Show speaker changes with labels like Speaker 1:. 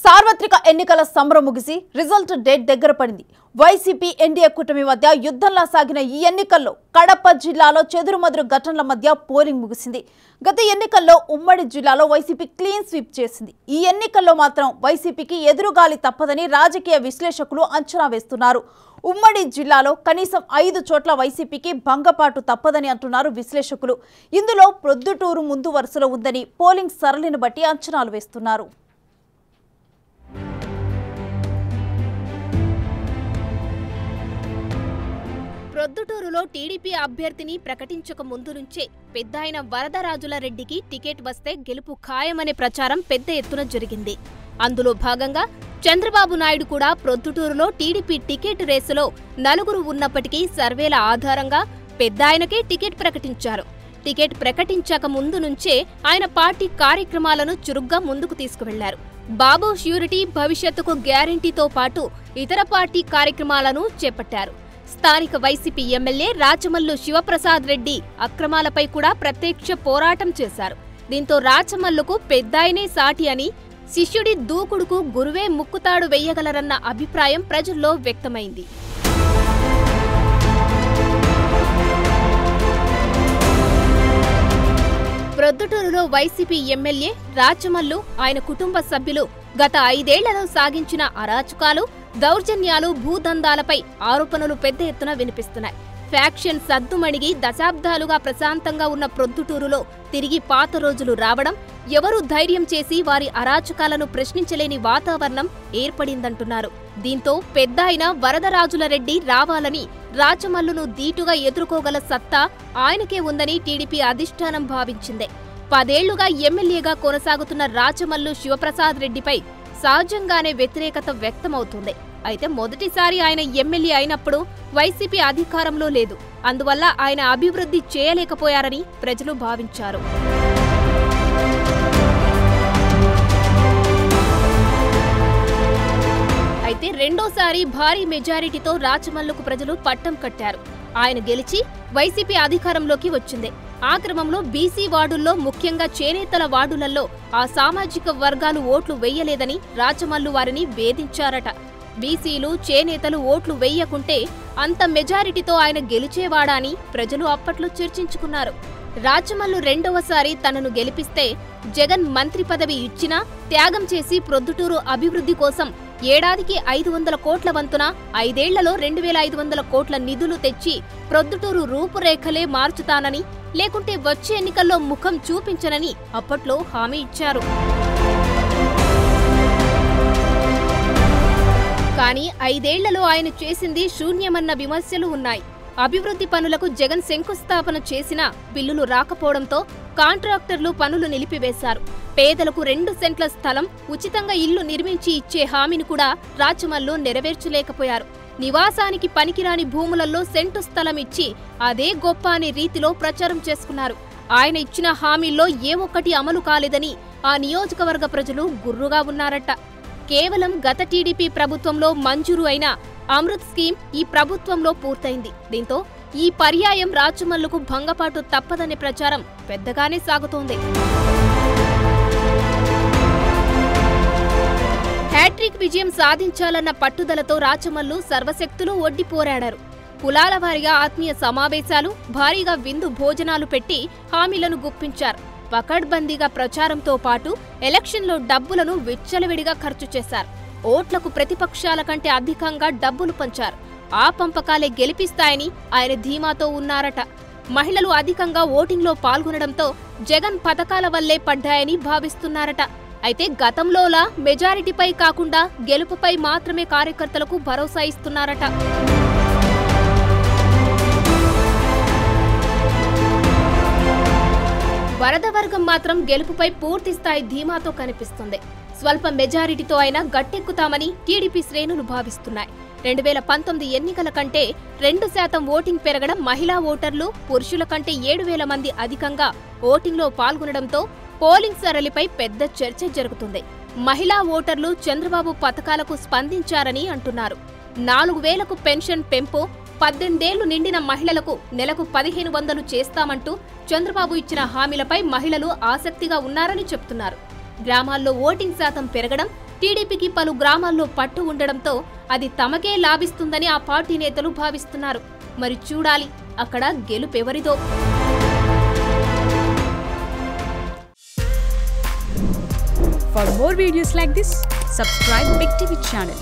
Speaker 1: సార్వత్రిక ఎన్నికల సంబరం ముగిసి రిజల్ట్ డేట్ దగ్గర పడింది. వైసీపీ ఎన్డీఏ కూటమి మధ్య యుద్ధంలా సాగిన ఈ ఎన్నికల్లో కడప జిల్లాలో చెదురుమదురు ఘటనల మధ్య పోలింగ్ ముగిసింది. గత ఎన్నికల్లో ఉమ్మడి జిల్లాలో వైసీపీ క్లీన్ స్వీప్ చేసింది. ఈ ఎన్నికల్లో మాత్రం వైసీపీకి ఎదురుగాలి తప్పదని రాజకీయ విశ్లేషకులు అంచనా వేస్తున్నారు. ఉమ్మడి జిల్లాలో కనీసం 5 చోట్ల వైసీపీకి భంగపాటు తప్పదని అంటున్నారు విశ్లేషకులు. ఇందులో ప్రొద్దుటూరు ముందు వరుసలో ఉందని పోలింగ్ సరళిని బట్టి అంచనాలు వేస్తున్నారు.
Speaker 2: ప్రొద్దుటూరులో టీడీపీ అభ్యర్థిని ప్రకటించక ముందు నుంచే పెద్దాయన వరదరాజుల రెడ్డికి టికెట్ వస్తే గెలుపు ఖాయమనే ప్రచారం పెద్ద ఎత్తున జరిగింది. అందులో భాగంగా చంద్రబాబు నాయుడు కూడా ప్రొద్దుటూరులో టీడీపీ టికెట్ రేసులో 4 ఉన్నప్పటికీ సర్వేల ఆధారంగా పెద్దాయనకే టికెట్ ప్రకటించారు. టికెట్ ప్రకటించక ముందు నుంచే ఆయన పార్టీ కార్యక్రమాలను చురుగ్గా ముందుకు తీసుకువెళ్లారు. బాబు ష్యూరిటీ భవిష్యత్తుకు గ్యారంటీతో పాటు ఇతర పార్టీ కార్యక్రమాలను చేపట్టారు. స్థానిక వైసీపీ ఎమ్మెల్యే రాచమల్లు శివప్రసాద్ రెడ్డి అక్రమాలపై కూడా ప్రత్యక్ష పోరాటం చేశారు. దీంతో రాచమల్లుకు పెద్దాయనే సాటి అని, శిష్యుడి దూకుడుకు గురువే ముక్కుతాడు వెయ్యగలరన్న అభిప్రాయం ప్రజల్లో వ్యక్తమైంది. ప్రొద్దుటూరులో వైసీపీ ఎమ్మెల్యే రాచమల్లు, ఆయన కుటుంబ సభ్యులు గత 5 ఏళ్లలో సాగించిన అరాచకాలు, దౌర్జన్యాలు, భూదందాలపై ఆరోపణలు పెద్ద ఎత్తున వినిపిస్తున్నాయి. ఫ్యాక్షన్ సద్దుమణిగి దశాబ్దాలుగా ప్రశాంతంగా ఉన్న ప్రొద్దుటూరులో తిరిగి పాత రోజులు రావడం, ఎవరూ ధైర్యం చేసి వారి అరాచకాలను ప్రశ్నించలేని వాతావరణం ఏర్పడిందంటున్నారు. దీంతో పెద్దాయన వరదరాజుల రెడ్డి రావాలని, రాచమల్లును దీటుగా ఎదుర్కోగల సత్తా ఆయనకే ఉందని టీడీపీ అధిష్టానం భావించిందే. 10 ఏళ్లుగా ఎమ్మెల్యేగా కొనసాగుతున్న రాచమల్లు శివప్రసాద్ రెడ్డిపై సహజంగానే వ్యతిరేకత వ్యక్తమవుతుంది. అయితే మొదటిసారి ఆయన ఎమ్మెల్యే అయినప్పుడు వైసీపీ అధికారంలో లేదు. అందువల్ల ఆయన అభివృద్ధి చేయలేకపోయారని ప్రజలు భావించారు. అయితే రెండోసారి భారీ మెజారిటీతో రాచమల్లుకు ప్రజలు పట్టం కట్టారు. ఆయన గెలిచి వైసీపీ అధికారంలోకి వచ్చింది. ఆ క్రమంలో బీసీ వార్డుల్లో, ముఖ్యంగా చేనేతల వార్డులలో ఆ సామాజిక వర్గాలు ఓట్లు వెయ్యలేదని రాచమల్లు వారిని వేధించారట. బీసీలు, చేనేతలు ఓట్లు వెయ్యకుంటే అంత మెజారిటీతో ఆయన గెలిచేవాడా అని ప్రజలు అప్పట్లో చర్చించుకున్నారు. రాచమల్లు రెండవసారి తనను గెలిపిస్తే జగన్ మంత్రి పదవి ఇచ్చినా త్యాగం చేసి ప్రొద్దుటూరు అభివృద్ధి కోసం ఏడాదికి 500 కోట్ల వంతున 5 ఏళ్లలో 2500 కోట్ల నిధులు తెచ్చి ప్రొద్దుటూరు రూపురేఖలే మార్చుతానని, లేకుంటే వచ్చే ఎన్నికల్లో ముఖం చూపించనని అప్పట్లో హామీ ఇచ్చారు. కానీ 5 ఏళ్లలో ఆయన చేసింది శూన్యమన్న విమర్శలు ఉన్నాయి. అభివృద్ధి పనులకు జగన్ శంకుస్థాపన చేసినా బిల్లులు రాకపోవడంతో కాంట్రాక్టర్లు పనులు నిలిపివేశారు. పేదలకు 2 సెంట్ల స్థలం, ఉచితంగా ఇల్లు నిర్మించి ఇచ్చే హామీని కూడా రాచమల్లు నెరవేర్చలేకపోయారు. నివాసానికి పనికిరాని భూములలో సెంటు స్థలం ఇచ్చి అదే గొప్ప అనే రీతిలో ప్రచారం చేసుకున్నారు. ఆయన ఇచ్చిన హామీల్లో ఏ ఒక్కటి అమలు కాలేదని ఆ నియోజకవర్గ ప్రజలు గుర్రుగా ఉన్నారట. కేవలం గత టీడీపీ ప్రభుత్వంలో మంజూరు అయిన అమృత్ స్కీమ్ ఈ ప్రభుత్వంలో పూర్తయింది. దీంతో ఈ పర్యాయం రాచమల్లుకు భంగపాటు తప్పదనే ప్రచారం పెద్దగానే సాగుతోంది. హ్యాట్రిక్ విజయం సాధించాలన్న పట్టుదలతో రాచమల్లు సర్వశక్తులు ఒడ్డి పోరాడారు. కులాల వారీగా ఆత్మీయ సమావేశాలు, భారీగా విందు భోజనాలు పెట్టి హామీలను గుప్పించారు. పకడ్బందీగా ప్రచారంతో పాటు ఎలక్షన్లో డబ్బులను విచ్చలవిడిగా ఖర్చు చేశారు. ఓట్లకు ప్రతిపక్షాల కంటే అధికంగా డబ్బులు పంచారు. ఆ పంపకాలే గెలిపిస్తాయని ఆయన ధీమాతో ఉన్నారట. మహిళలు అధికంగా ఓటింగ్లో పాల్గొనడంతో జగన్ పథకాల వల్లే పడ్డాయని భావిస్తున్నారట. అయితే గతంలోలా మెజారిటీపై కాకుండా గెలుపుపై మాత్రమే కార్యకర్తలకు భరోసా ఇస్తున్నారట. వరద వర్గం మాత్రం గెలుపుపై పూర్తిస్థాయి ధీమాతో కనిపిస్తుంది. స్వల్ప మెజారిటీతో అయినా గట్టెక్కుతామని టీడీపీ శ్రేణులు భావిస్తున్నాయి. 2019 ఎన్నికల కంటే 2% ఓటింగ్ పెరగడం, మహిళా ఓటర్లు పురుషుల కంటే 7,000 మంది అధికంగా ఓటింగ్లో పాల్గొనడంతో పోలింగ్ సరళిపై పెద్ద చర్చ జరుగుతుంది. మహిళా ఓటర్లు చంద్రబాబు పథకాలకు స్పందించారని అంటున్నారు. 4,000కు పెన్షన్ పెంపు, 18 ఏళ్లు నిండిన మహిళలకు నెలకు 1,500 చేస్తామంటూ చంద్రబాబు ఇచ్చిన హామీలపై మహిళలు ఆసక్తిగా ఉన్నారని చెప్తున్నారు. గ్రామాల్లో ఓటింగ్ శాతం పెరగడం, టీడీపీకి పలు గ్రామాల్లో పట్టు ఉండడంతో అది తమకే లాభిస్తుందని ఆ పార్టీ నేతలు భావిస్తున్నారు. మరి చూడాలి అక్కడ గెలుపెవరిదో.
Speaker 3: For more videos like this, subscribe Big TV channel.